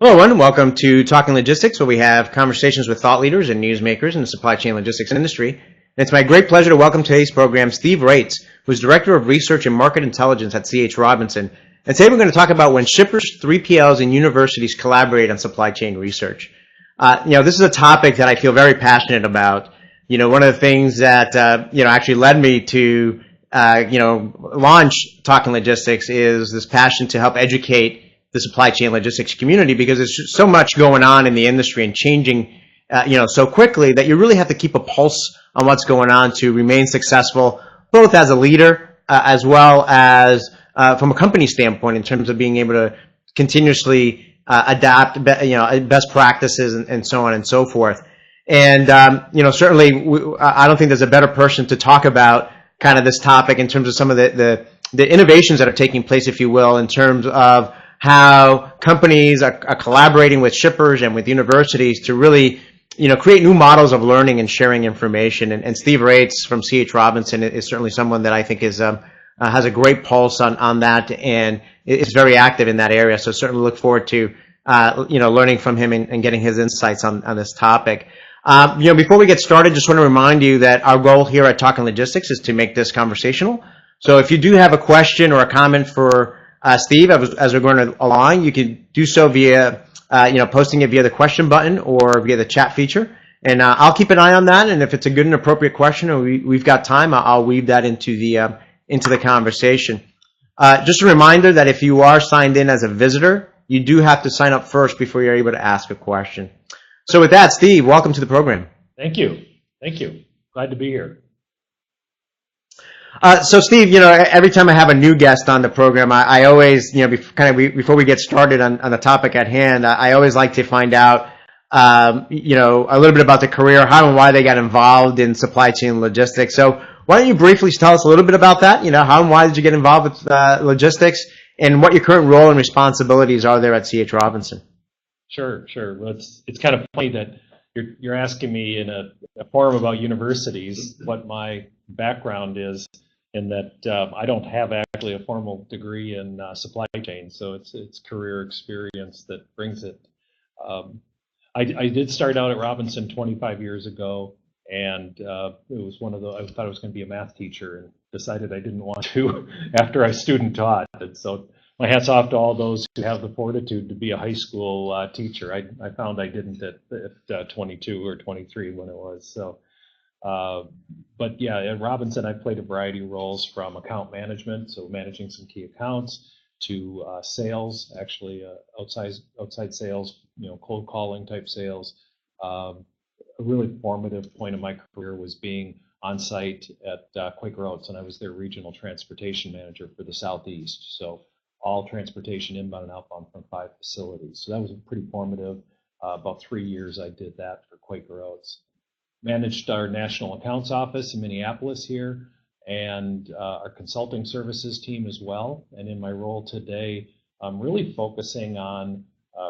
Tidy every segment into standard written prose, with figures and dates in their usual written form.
Hello, everyone. Welcome to Talking Logistics, where we have conversations with thought leaders and newsmakers in the supply chain logistics industry. And it's my great pleasure to welcome today's program Steve Raetz, who's Director of Research and Market Intelligence at C.H. Robinson. And today we're going to talk about when shippers, 3PLs, and universities collaborate on supply chain research. This is a topic that I feel very passionate about. One of the things that, actually led me to, launch Talking Logistics is this passion to help educate the supply chain logistics community, because there's so much going on in the industry and changing, so quickly that you really have to keep a pulse on what's going on to remain successful, both as a leader as well as from a company standpoint in terms of being able to continuously adapt, best practices and so on and so forth. And certainly, I don't think there's a better person to talk about kind of this topic in terms of some of the innovations that are taking place, if you will, in terms of how companies are collaborating with shippers and with universities to really, create new models of learning and sharing information. And Steve Raetz from C.H. Robinson is certainly someone that I think is has a great pulse on that and is very active in that area. So certainly look forward to learning from him and getting his insights on this topic. Before we get started, just want to remind you that our goal here at Talking Logistics is to make this conversational. So if you do have a question or a comment for Steve, as we're going along, you can do so via, posting it via the question button or via the chat feature. And I'll keep an eye on that. And if it's a good and appropriate question, or we've got time, I'll weave that into the conversation. Just a reminder that if you are signed in as a visitor, you do have to sign up first before you're able to ask a question. So with that, Steve, welcome to the program. Thank you. Thank you. Glad to be here. So Steve, every time I have a new guest on the program, I always, before we get started on the topic at hand, I always like to find out, a little bit about the career, how and why they got involved in supply chain logistics. So why don't you briefly tell us a little bit about that? How and why did you get involved with logistics, and what your current role and responsibilities are there at C.H. Robinson? Sure. Well, it's kind of funny that you're asking me in a forum about universities what my background is, in that I don't have actually a formal degree in supply chain, so it's career experience that brings it. I did start out at Robinson 25 years ago, and it was one of the, I thought I was going to be a math teacher and decided I didn't want to after I student taught. And so my hat's off to all those who have the fortitude to be a high school teacher. I found I didn't at 22 or 23 when it was. So. But yeah, at Robinson, I played a variety of roles, from account management, so managing some key accounts, to sales, actually outside sales, cold calling type sales. A really formative point of my career was being on site at Quaker Raetz, and I was their regional transportation manager for the Southeast. So all transportation inbound and outbound from 5 facilities. So that was pretty formative. About 3 years I did that for Quaker Raetz. Managed our national accounts office in Minneapolis here, and our consulting services team as well. And in my role today, I'm really focusing on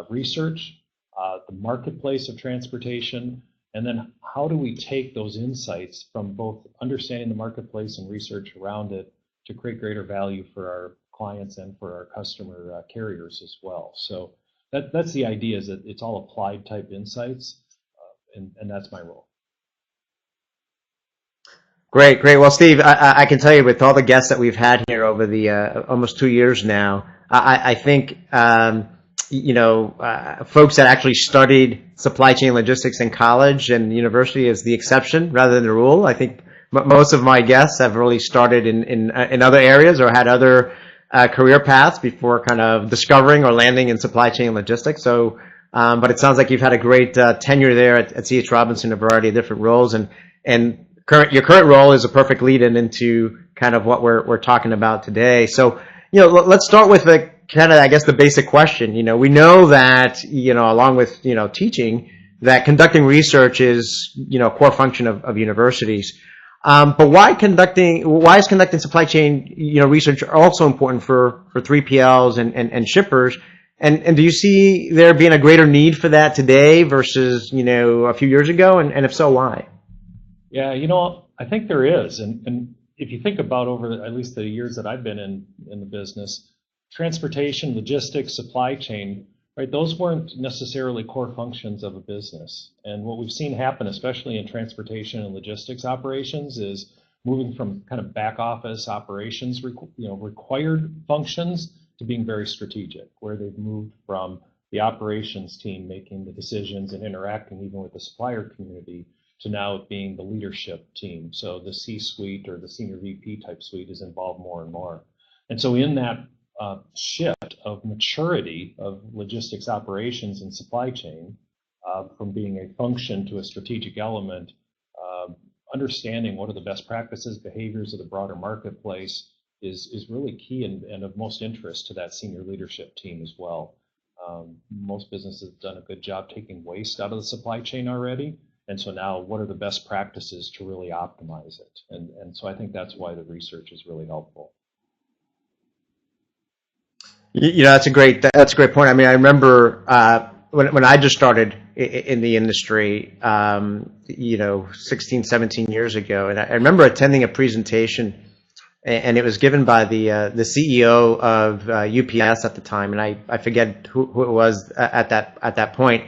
research, the marketplace of transportation, and then how do we take those insights from both understanding the marketplace and research around it to create greater value for our clients and for our customer carriers as well. So that's the idea, is that it's all applied type insights, and that's my role. Great. Well, Steve, I can tell you, with all the guests that we've had here over the almost 2 years now, I think folks that actually studied supply chain logistics in college and university is the exception rather than the rule. I think most of my guests have really started in other areas or had other career paths before kind of discovering or landing in supply chain logistics. So, but it sounds like you've had a great tenure there at C.H. Robinson, a variety of different roles, and your current role is a perfect lead-in into kind of what we're talking about today. So, let's start with the kind of, I guess, the basic question. We know that, along with, teaching, that conducting research is, a core function of universities. But why is conducting supply chain, research also important for 3PLs and shippers? And do you see there being a greater need for that today versus, a few years ago? And if so, why? Yeah, I think there is. And if you think about over at least the years that I've been in the business, transportation, logistics, supply chain right? Those weren't necessarily core functions of a business. And what we've seen happen, especially in transportation and logistics operations, is moving from kind of back office operations, required functions to being very strategic, where they've moved from the operations team making the decisions and interacting even with the supplier community to now being the leadership team. So the C-suite or the senior VP type suite is involved more and more. And so in that shift of maturity of logistics operations and supply chain, from being a function to a strategic element, understanding what are the best practices, behaviors of the broader marketplace is really key and of most interest to that senior leadership team as well. Most businesses have done a good job taking waste out of the supply chain already. And so now what are the best practices to really optimize it? And so I think that's why the research is really helpful. That's a great point. I mean, I remember when I just started in the industry, 16, 17 years ago, and I remember attending a presentation, and it was given by the CEO of UPS at the time, and I forget who it was at that point.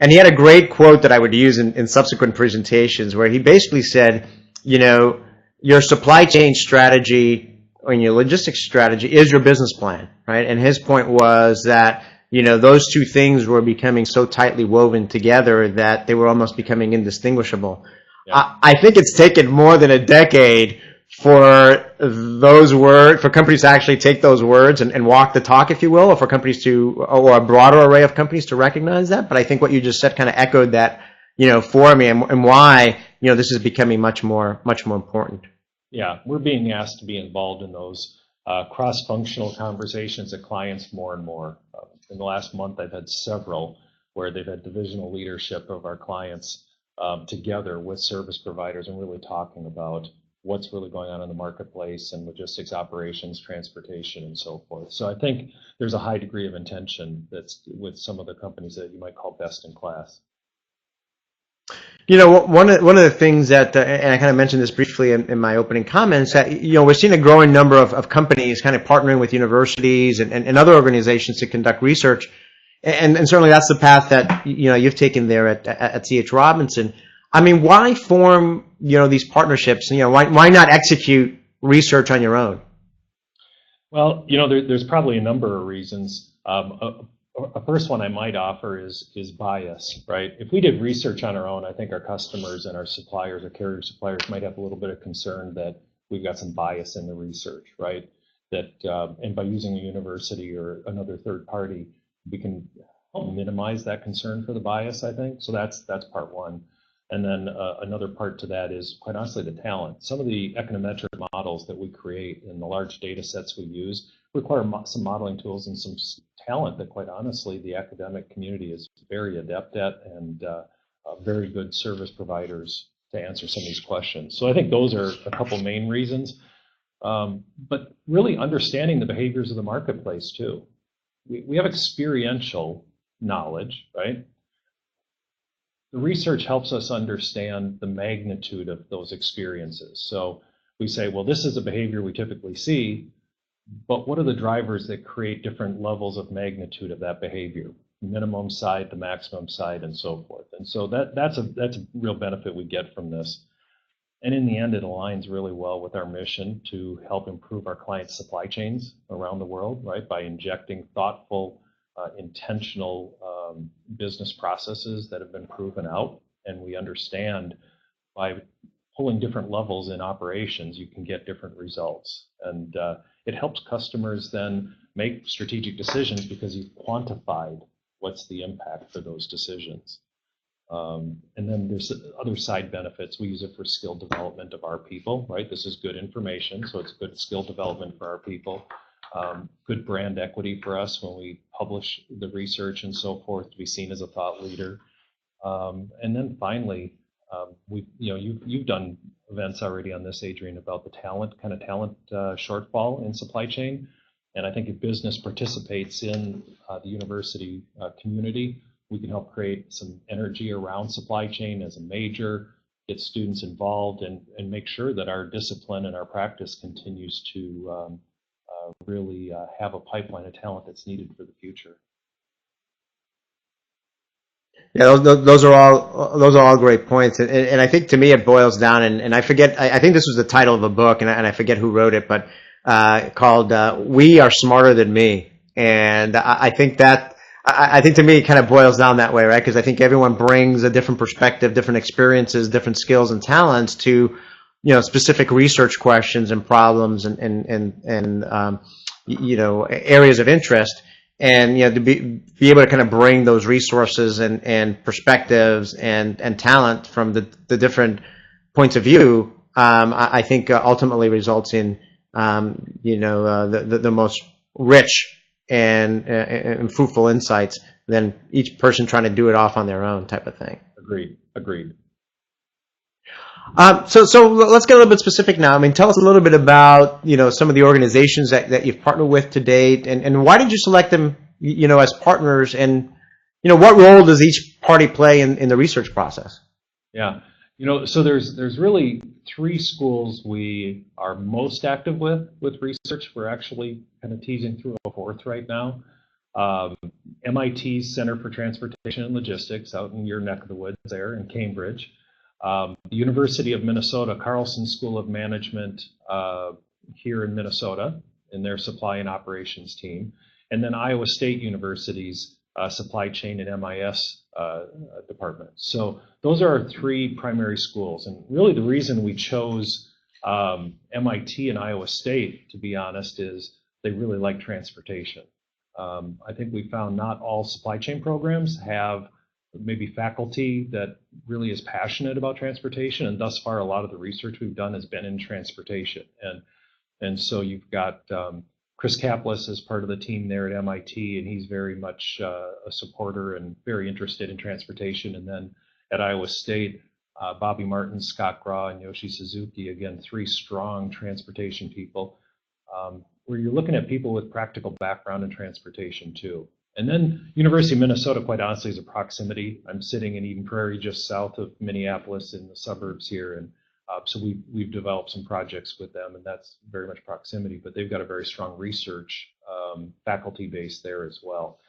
And he had a great quote that I would use in subsequent presentations, where he basically said, your supply chain strategy or your logistics strategy is your business plan, right? And his point was that, those two things were becoming so tightly woven together that they were almost becoming indistinguishable. Yeah. I think it's taken more than a decade for companies to actually take those words and walk the talk, if you will, or for companies or a broader array of companies to recognize that. But I think what you just said kind of echoed that, for me and why, this is becoming much more important. Yeah, we're being asked to be involved in those cross-functional conversations at clients more and more. In the last month, I've had several where they've had divisional leadership of our clients together with service providers and really talking about what's really going on in the marketplace and logistics operations, transportation, and so forth. So I think there's a high degree of intention that's with some of the companies that you might call best in class. One of the things that, and I kind of mentioned this briefly in my opening comments, that, we're seeing a growing number of companies kind of partnering with universities and other organizations to conduct research. And certainly that's the path that, you've taken there at C.H. Robinson. I mean, why form, these partnerships? Why not execute research on your own? Well, there's probably a number of reasons. A first one I might offer is bias, right? If we did research on our own, I think our customers and our suppliers, our carrier suppliers, might have a little bit of concern that we've got some bias in the research, right? That and by using a university or another third party, we can help minimize that concern for the bias, I think. So that's part one. And then another part to that is, quite honestly, the talent. Some of the econometric models that we create and the large data sets we use require some modeling tools and some talent that, quite honestly, the academic community is very adept at and very good service providers to answer some of these questions. So I think those are a couple main reasons. But really understanding the behaviors of the marketplace, too. We have experiential knowledge, right? The research helps us understand the magnitude of those experiences. So we say, well, this is a behavior we typically see, but what are the drivers that create different levels of magnitude of that behavior? Minimum side, the maximum side, and so forth. And so that's a real benefit we get from this. And in the end, it aligns really well with our mission to help improve our clients' supply chains around the world, right? By injecting thoughtful, intentional business processes that have been proven out. And we understand by pulling different levels in operations, you can get different results. And it helps customers then make strategic decisions because you've quantified what's the impact for those decisions. And then there's other side benefits. We use it for skill development of our people, right? This is good information, so it's good skill development for our people. Good brand equity for us when we publish the research and so forth to be seen as a thought leader. And then finally, you've done events already on this, Adrian, about the talent shortfall in supply chain. And I think if business participates in the university community, we can help create some energy around supply chain as a major, get students involved, and make sure that our discipline and our practice continues to really have a pipeline of talent that's needed for the future. Yeah, those are all great points, and I think to me it boils down, and I forget. I think this was the title of a book, and I forget who wrote it, but called "We Are Smarter Than Me," and I think that I think to me it kind of boils down that way, right? Because I think everyone brings a different perspective, different experiences, different skills and talents to specific research questions and problems and areas of interest. And to be able to kind of bring those resources and perspectives and talent from the different points of view, I think ultimately results in the most rich and fruitful insights than each person trying to do it off on their own type of thing. Agreed. So let's get a little bit specific now. I mean, tell us a little bit about some of the organizations that you've partnered with to date, and why did you select them as partners, and what role does each party play in the research process? Yeah, so there's really three schools we are most active with research. We're actually kind of teasing through a fourth right now. MIT's Center for Transportation and Logistics out in your neck of the woods there in Cambridge. The University of Minnesota Carlson School of Management here in Minnesota in their supply and operations team, and then Iowa State University's supply chain and MIS department. So those are our three primary schools, and really the reason we chose MIT and Iowa State, to be honest, is they really like transportation. I think we found not all supply chain programs have maybe faculty that really is passionate about transportation, and thus far a lot of the research we've done has been in transportation. And so you've got Chris Kaplis as part of the team there at MIT, and he's very much a supporter and very interested in transportation. And then at Iowa State, Bobby Martin, Scott Graw, and Yoshi Suzuki, again, three strong transportation people, where you're looking at people with practical background in transportation too. And then University of Minnesota, quite honestly, is a proximity. I'm sitting in Eden Prairie, just south of Minneapolis in the suburbs here, and so we've developed some projects with them, and that's very much proximity. But they've got a very strong research faculty base there as well.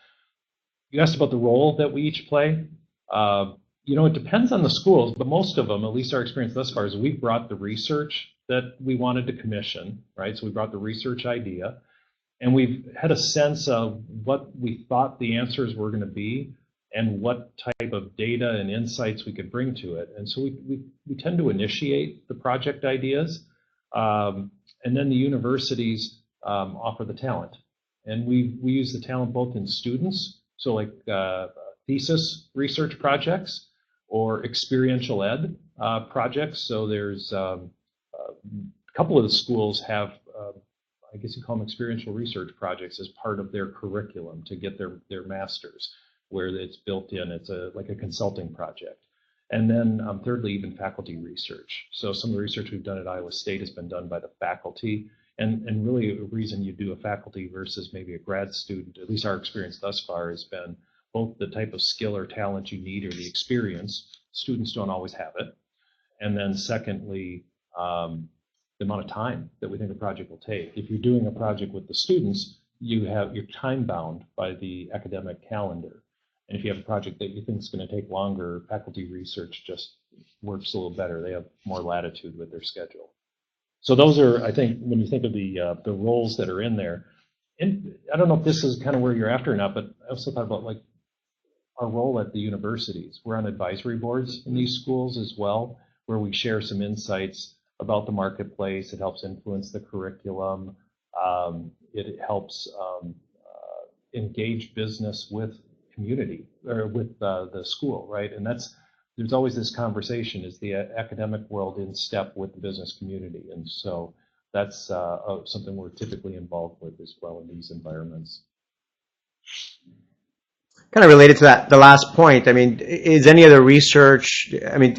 You asked about the role that we each play. It depends on the schools, but most of them, at least our experience thus far, is we've brought the research that we wanted to commission, right? So we brought the research idea. And we've had a sense of what we thought the answers were going to be and what type of data and insights we could bring to it. And so we tend to initiate the project ideas, and then the universities offer the talent. And we use the talent both in students, so like thesis research projects or experiential ed projects. So there's a couple of the schools have I guess you call them experiential research projects as part of their curriculum to get their master's, where it's built in. It's like a consulting project. And then thirdly, even faculty research. So some of the research we've done at Iowa State has been done by the faculty. And really a reason you do a faculty versus maybe a grad student, at least our experience thus far, has been both the type of skill or talent you need or the experience. Students don't always have it. And then secondly, the amount of time that we think a project will take. If you're doing a project with the students, you're time bound by the academic calendar. And if you have a project that you think is going to take longer, faculty research just works a little better. They have more latitude with their schedule. So those are, I think, when you think of the roles that are in there. And I don't know if this is kind of where you're after or not, but I also thought about like our role at the universities. We're on advisory boards in these schools as well, where we share some insights about the marketplace. It helps influence the curriculum. It helps engage business with community or with the school, right? And there's always this conversation: is the academic world in step with the business community? And so that's something we're typically involved with as well in these environments. Kind of related to that, the last point, I mean, is any of the research, I mean,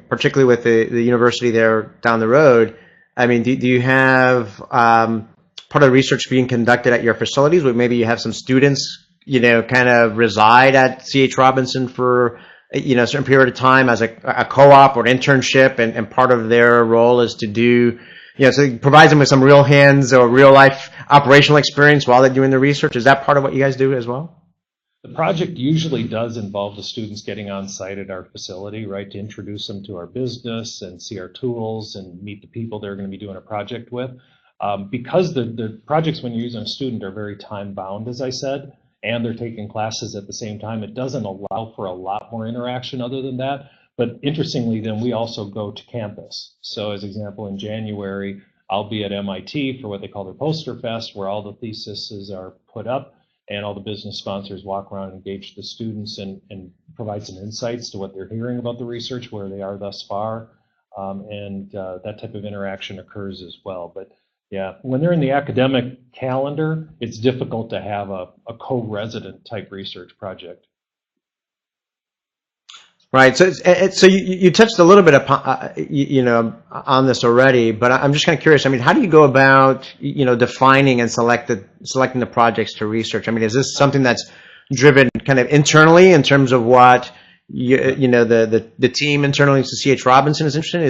particularly with the university there down the road, I mean, do you have part of the research being conducted at your facilities where maybe you have some students, kind of reside at C.H. Robinson for, a certain period of time as a co-op or an internship, and part of their role is to do, so it provides them with some real hands or real life operational experience while they're doing the research? Is that part of what you guys do as well? The project usually does involve the students getting on site at our facility, right, to introduce them to our business and see our tools and meet the people they're going to be doing a project with. Because the projects, when you're using a student, are very time bound, as I said, and they're taking classes at the same time, it doesn't allow for a lot more interaction other than that. But interestingly, then we also go to campus. So as example, in January, I'll be at MIT for what they call their Poster Fest, where all the theses are put up and all the business sponsors walk around and engage the students and provide some insights to what they're hearing about the research, where they are thus far, and that type of interaction occurs as well. But yeah, when they're in the academic calendar, it's difficult to have a co-resident type research project. Right. So you touched a little bit upon, on this already, but I'm just kind of curious. I mean, how do you go about, defining and selecting the projects to research? I mean, is this something that's driven kind of internally in terms of what the team internally to C.H. Robinson is interested in?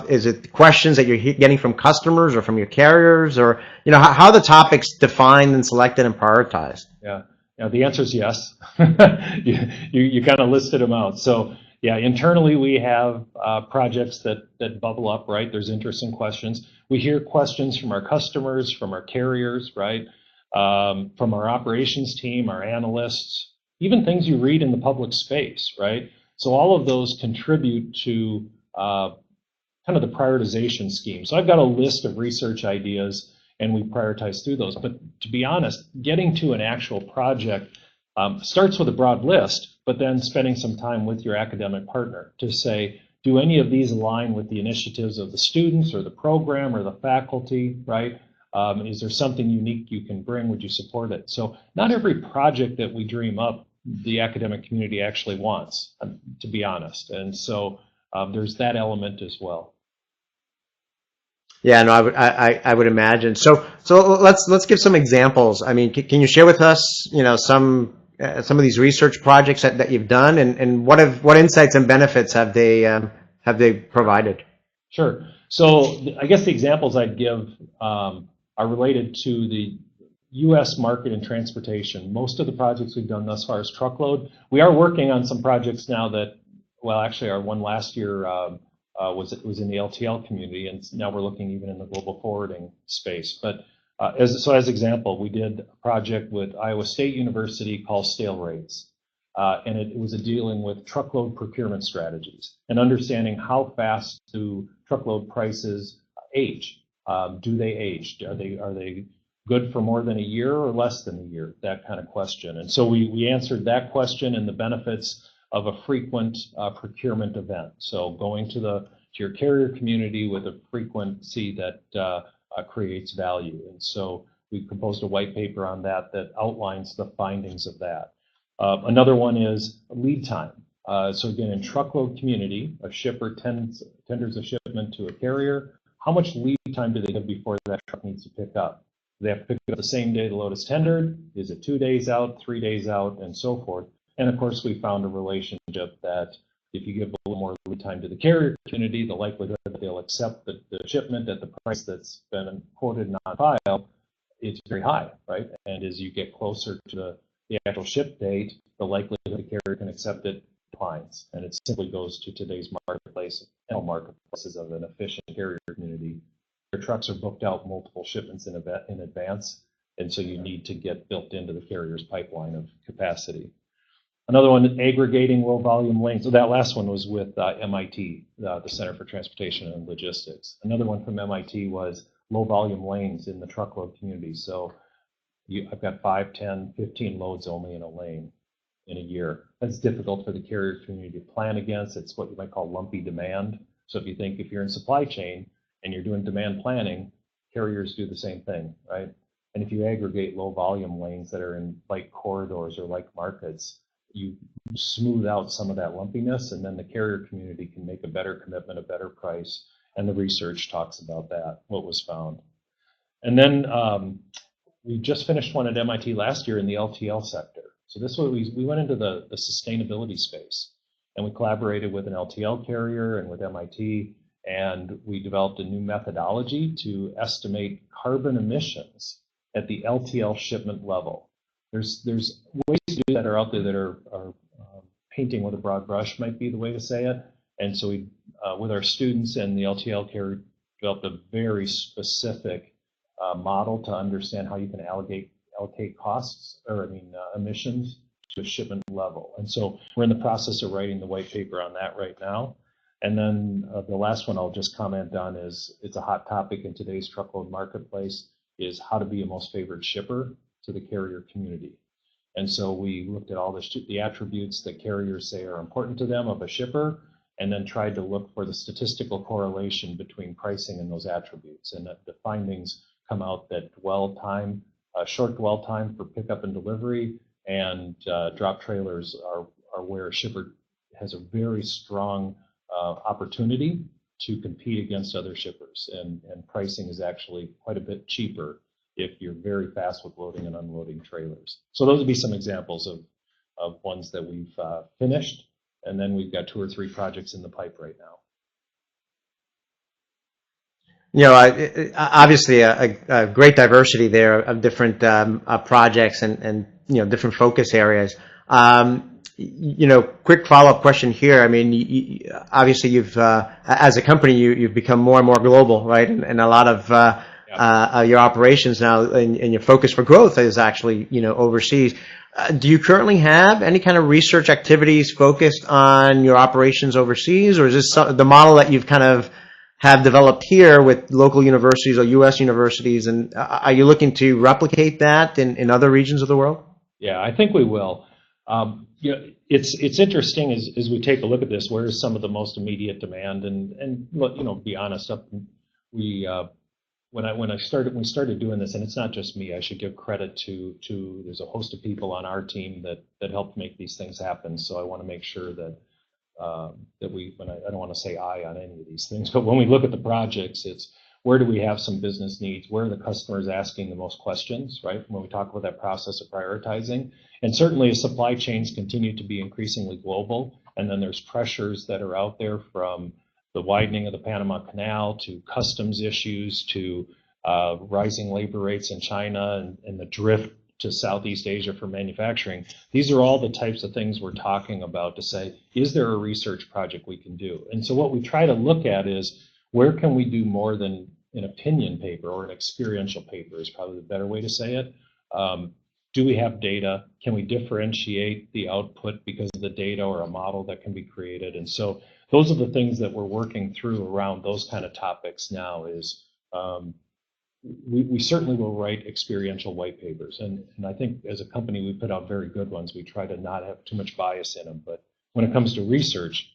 Is it questions that you're getting from customers or from your carriers, or how are the topics defined and selected and prioritized? Yeah. The answer is yes. you kind of listed them out. So yeah, internally we have projects that bubble up, right? There's interesting questions. We hear questions from our customers, from our carriers, right? From our operations team, our analysts, even things you read in the public space, right? So all of those contribute to kind of the prioritization scheme. So I've got a list of research ideas, and we prioritize through those. But to be honest, getting to an actual project starts with a broad list, but then spending some time with your academic partner to say, do any of these align with the initiatives of the students or the program or the faculty, right? Is there something unique you can bring? Would you support it? So not every project that we dream up, the academic community actually wants, to be honest. And so there's that element as well. Yeah, no, I would imagine. So let's give some examples. I mean, can you share with us, some of these research projects that you've done, and what insights and benefits have they provided? Sure. So I guess the examples I'd give are related to the U.S. market and transportation. Most of the projects we've done thus far is truckload. We are working on some projects now that, well, actually our one last year was in the LTL community, and now we're looking even in the global forwarding space. But as example, we did a project with Iowa State University called Raetz, and it was dealing with truckload procurement strategies and understanding how fast do truckload prices age. Do they age? Are they good for more than a year or less than a year? That kind of question. And so we answered that question and the benefits of a frequent procurement event. So going to your carrier community with a frequency that creates value. And so we composed a white paper on that outlines the findings of that. Another one is lead time. So again, in truckload community, a shipper tenders a shipment to a carrier. How much lead time do they have before that truck needs to pick up? Do they have to pick it up the same day the load is tendered? Is it 2 days out, 3 days out, and so forth? And of course, we found a relationship that if you give a little more lead time to the carrier community, the likelihood that they'll accept the shipment at the price that's been quoted and on file, it's very high, right? And as you get closer to the actual ship date, the likelihood the carrier can accept it declines. And it simply goes to today's marketplace and all marketplaces of an efficient carrier community. Your trucks are booked out multiple shipments in advance, and so you need to get built into the carrier's pipeline of capacity. Another one, aggregating low volume lanes. So that last one was with MIT, the Center for Transportation and Logistics. Another one from MIT was low volume lanes in the truckload community. So I've got 5, 10, 15 loads only in a lane in a year. That's difficult for the carrier community to plan against. It's what you might call lumpy demand. So if you're in supply chain and you're doing demand planning, carriers do the same thing, right? And if you aggregate low volume lanes that are in like corridors or like markets, you smooth out some of that lumpiness, and then the carrier community can make a better commitment, a better price, and the research talks about that, what was found. And then we just finished one at MIT last year in the LTL sector. So this way we went into the sustainability space, and we collaborated with an LTL carrier and with MIT, and we developed a new methodology to estimate carbon emissions at the LTL shipment level. there's ways to do that are out there that are painting with a broad brush might be the way to say it. And so we, with our students and the LTL carrier, developed a very specific model to understand how you can allocate costs, or emissions to a shipment level. And so we're in the process of writing the white paper on that right now. And then the last one I'll just comment on is, it's a hot topic in today's truckload marketplace, is how to be a most favored shipper to the carrier community. And so we looked at all the attributes that carriers say are important to them of a shipper, and then tried to look for the statistical correlation between pricing and those attributes. And the findings come out that short dwell time for pickup and delivery and drop trailers are where a shipper has a very strong opportunity to compete against other shippers, and pricing is actually quite a bit cheaper if you're very fast with loading and unloading trailers. So those would be some examples of ones that we've finished, and then we've got 2 or 3 projects in the pipe right now. Obviously a great diversity there of different projects and different focus areas. Quick follow-up question here. I mean, obviously you've, as a company, you've become more and more global, right? And a lot of your operations now and your focus for growth is actually, overseas. Do you currently have any kind of research activities focused on your operations overseas, or is this the model that you've kind of have developed here with local universities or U.S. universities, and are you looking to replicate that in other regions of the world? Yeah, I think we will. It's interesting as we take a look at this. Where is some of the most immediate demand? And be honest, when we started doing this, and it's not just me. I should give credit to there's a host of people on our team that helped make these things happen. So I want to make sure that I don't want to say I on any of these things, but when we look at the projects, it's where do we have some business needs? Where are the customers asking the most questions, right? When we talk about that process of prioritizing. And certainly as supply chains continue to be increasingly global, and then there's pressures that are out there from the widening of the Panama Canal to customs issues to rising labor rates in China and the drift to Southeast Asia for manufacturing. These are all the types of things we're talking about to say, is there a research project we can do? And so what we try to look at is, where can we do more than an opinion paper or an experiential paper is probably the better way to say it. Do we have data? Can we differentiate the output because of the data or a model that can be created? And so those are the things that we're working through around those kind of topics now is we certainly will write experiential white papers. And I think as a company, we put out very good ones. We try to not have too much bias in them. But when it comes to research,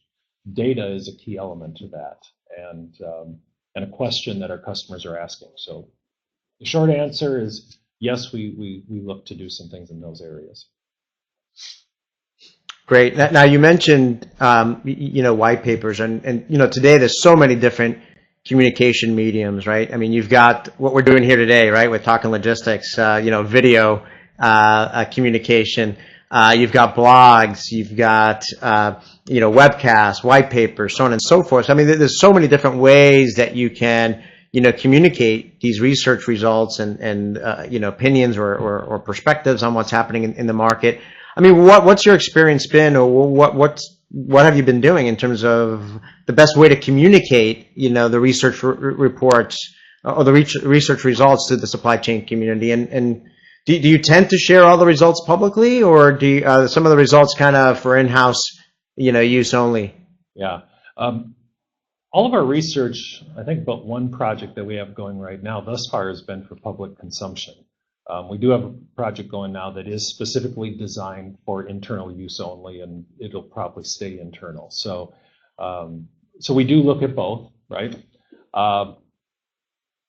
data is a key element to that, and a question that our customers are asking. So the short answer is yes, we look to do some things in those areas. Great. Now you mentioned white papers, and today there's so many different communication mediums, right? I mean, you've got what we're doing here today, right, with Talking Logistics, video communication. You've got blogs, you've got webcasts, white papers, so on and so forth. So, I mean, there's so many different ways that you can communicate these research results and opinions or perspectives on what's happening in the market. I mean, what's your experience been, or what have you been doing in terms of the best way to communicate, the research reports or the research results to the supply chain community? And do you tend to share all the results publicly, or do some of the results kind of for in-house, use only? Yeah. All of our research, I think about one project that we have going right now thus far has been for public consumption. We do have a project going now that is specifically designed for internal use only, and it'll probably stay internal. So we do look at both, right?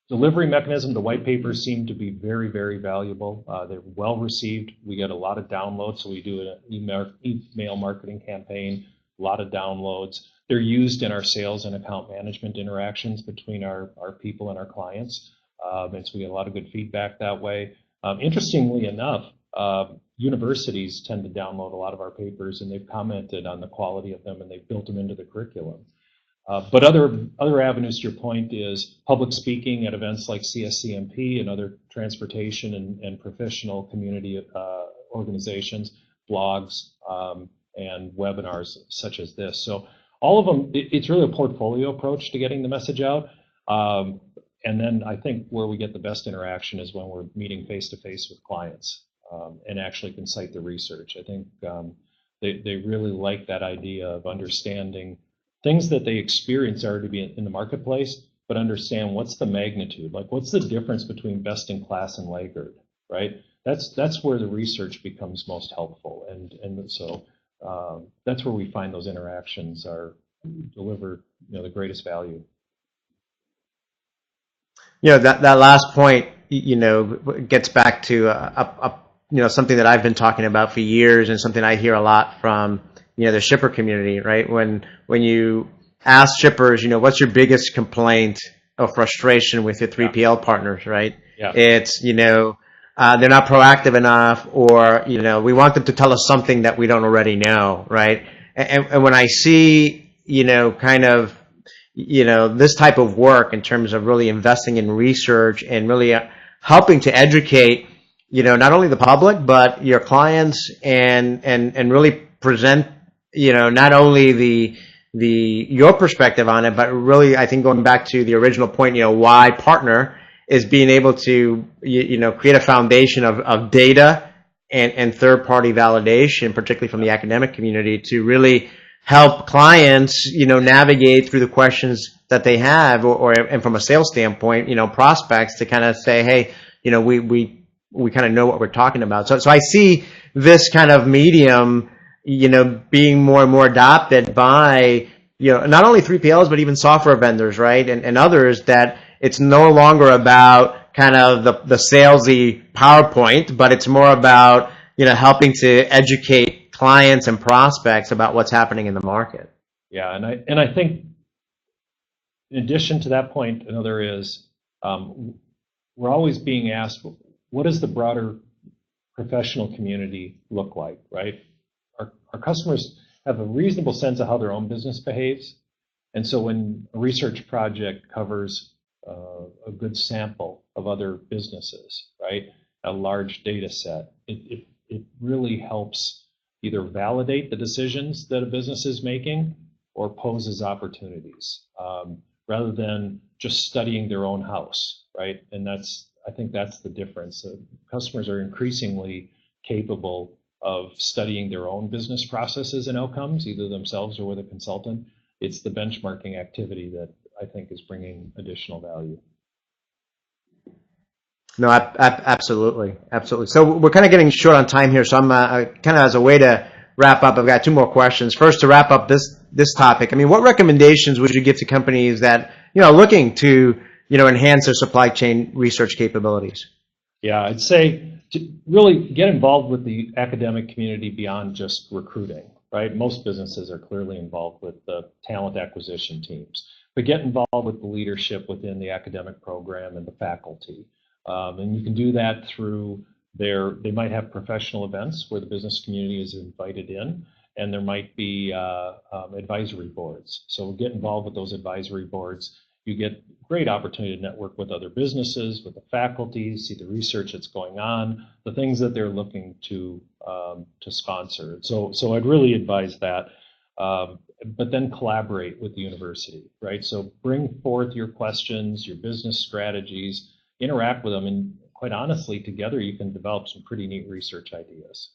Delivery mechanism, the white papers seem to be very, very valuable. They're well received. We get a lot of downloads, so we do an email marketing campaign, a lot of downloads. They're used in our sales and account management interactions between our people and our clients. And so we get a lot of good feedback that way. Interestingly enough, universities tend to download a lot of our papers, and they've commented on the quality of them, and they've built them into the curriculum. But other avenues to your point is public speaking at events like CSCMP and other transportation and professional community organizations, blogs, and webinars such as this. So all of them, it's really a portfolio approach to getting the message out. And then I think where we get the best interaction is when we're meeting face-to-face with clients and actually can cite the research. I think they really like that idea of understanding things that they experience already be in the marketplace, but understand what's the magnitude, like what's the difference between best in class and laggard, right? That's where the research becomes most helpful, and so that's where we find those interactions are deliver the greatest value. That last point, gets back to something that I've been talking about for years, and something I hear a lot from the shipper community, right? When you ask shippers, what's your biggest complaint or frustration with your 3PL partners, right? Yeah. It's they're not proactive enough, or we want them to tell us something that we don't already know, right? And when I see kind of this type of work in terms of really investing in research and really helping to educate, not only the public, but your clients, and really present, not only your perspective on it, but really, I think going back to the original point, why partner is being able to, create a foundation of data and third-party validation, particularly from the academic community, to really help clients, navigate through the questions that they have, and from a sales standpoint, prospects to kind of say, hey, we kind of know what we're talking about. So I see this kind of medium, being more and more adopted by, not only 3PLs, but even software vendors, right? And others, that it's no longer about kind of the salesy PowerPoint, but it's more about, helping to educate clients and prospects about what's happening in the market. Yeah, and I think in addition to that point, another is we're always being asked, what does the broader professional community look like, right? Our customers have a reasonable sense of how their own business behaves, and so when a research project covers a good sample of other businesses, right, a large data set, it really helps either validate the decisions that a business is making or poses opportunities, rather than just studying their own house, right? And I think that's the difference. Customers are increasingly capable of studying their own business processes and outcomes, either themselves or with a consultant. It's the benchmarking activity that I think is bringing additional value. No, absolutely. So we're kind of getting short on time here, so I'm kind of, as a way to wrap up, I've got two more questions. First, to wrap up this topic, I mean, what recommendations would you give to companies that looking to enhance their supply chain research capabilities? Yeah, I'd say to really get involved with the academic community beyond just recruiting, right? Most businesses are clearly involved with the talent acquisition teams, but get involved with the leadership within the academic program and the faculty. And you can do that through they might have professional events where the business community is invited in, and there might be advisory boards. So get involved with those advisory boards. You get great opportunity to network with other businesses, with the faculty, see the research that's going on, the things that they're looking to sponsor. So I'd really advise that. But then collaborate with the university, right? So bring forth your questions, your business strategies, interact with them, and quite honestly, together you can develop some pretty neat research ideas.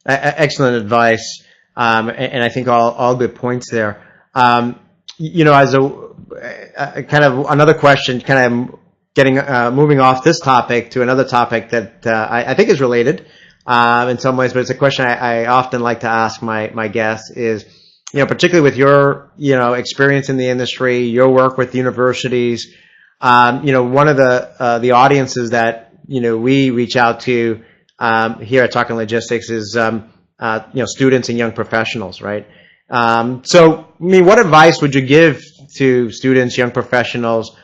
Excellent advice, and I think all good points there. As a kind of another question, kind of getting moving off this topic to another topic that I think is related in some ways, but it's a question I often like to ask my guests is, particularly with your experience in the industry, your work with universities. One of the audiences that we reach out to here at Talking Logistics is students and young professionals, right? So, I mean, what advice would you give to students, young professionals,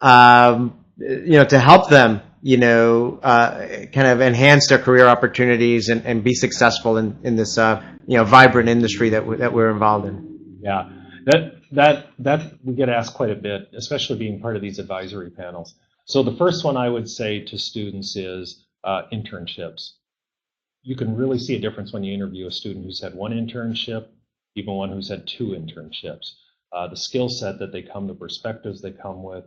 to help them, kind of enhance their career opportunities and be successful in this, vibrant industry that we're involved in? Yeah, that we get asked quite a bit, especially being part of these advisory panels. So the first one I would say to students is internships. You can really see a difference when you interview a student who's had one internship, even one who's had two internships. The skill set that they come, the perspectives they come with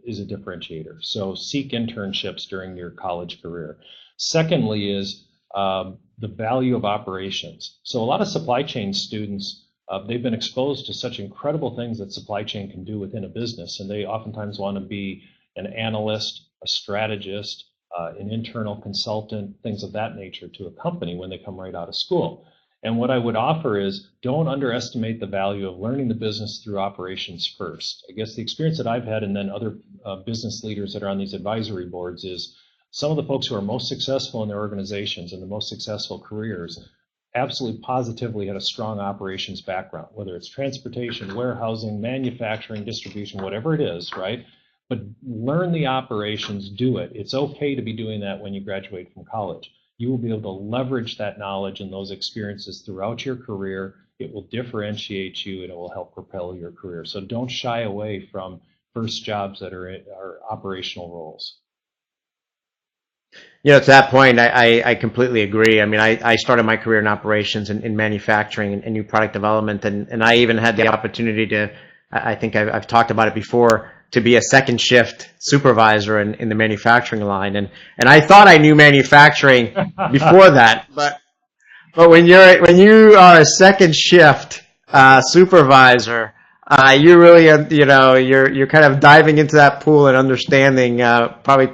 is a differentiator. So seek internships during your college career. Secondly is the value of operations. So a lot of supply chain students, they've been exposed to such incredible things that supply chain can do within a business, and they oftentimes want to be an analyst, a strategist, an internal consultant, things of that nature to a company when they come right out of school. And what I would offer is don't underestimate the value of learning the business through operations first. I guess the experience that I've had and then other business leaders that are on these advisory boards is some of the folks who are most successful in their organizations and the most successful careers absolutely positively had a strong operations background, whether it's transportation, warehousing, manufacturing, distribution, whatever it is, right? But learn the operations, do it. It's okay to be doing that when you graduate from college. You will be able to leverage that knowledge and those experiences throughout your career. It will differentiate you and it will help propel your career. So don't shy away from first jobs that are operational roles. You know, to that point, I completely agree. I mean, I started my career in operations and in manufacturing and new product development, and I even had the opportunity to, I think I've talked about it before, to be a second shift supervisor in the manufacturing line. And I thought I knew manufacturing before that, but when you are a second shift supervisor, you really, you're kind of diving into that pool and understanding probably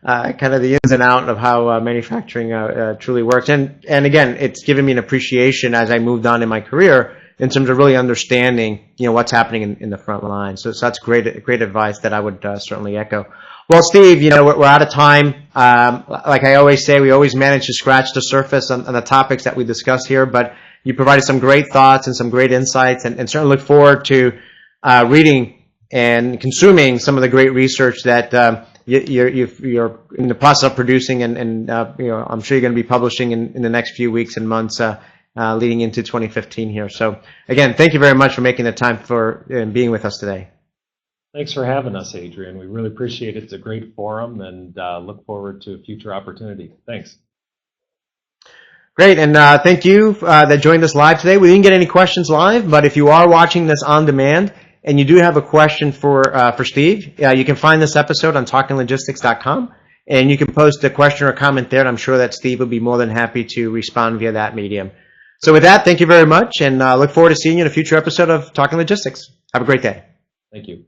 kind of the ins and outs of how manufacturing truly works. And again, it's given me an appreciation as I moved on in my career in terms of really understanding, what's happening in the front line. So that's great advice that I would certainly echo. Well, Steve, we're out of time. Like I always say, we always manage to scratch the surface on the topics that we discuss here, but you provided some great thoughts and some great insights, and certainly look forward to reading and consuming some of the great research that you're in the process of producing, and I'm sure you're going to be publishing in the next few weeks and months leading into 2015 here. So again, thank you very much for making the time for being with us today. Thanks for having us, Adrian. We really appreciate it. It's a great forum, and look forward to a future opportunity. Thanks. Great, and thank you that joined us live today. We didn't get any questions live, but if you are watching this on demand and you do have a question for Steve, you can find this episode on talkinglogistics.com, and you can post a question or comment there, and I'm sure that Steve will be more than happy to respond via that medium. So with that, thank you very much, and look forward to seeing you in a future episode of Talking Logistics. Have a great day. Thank you.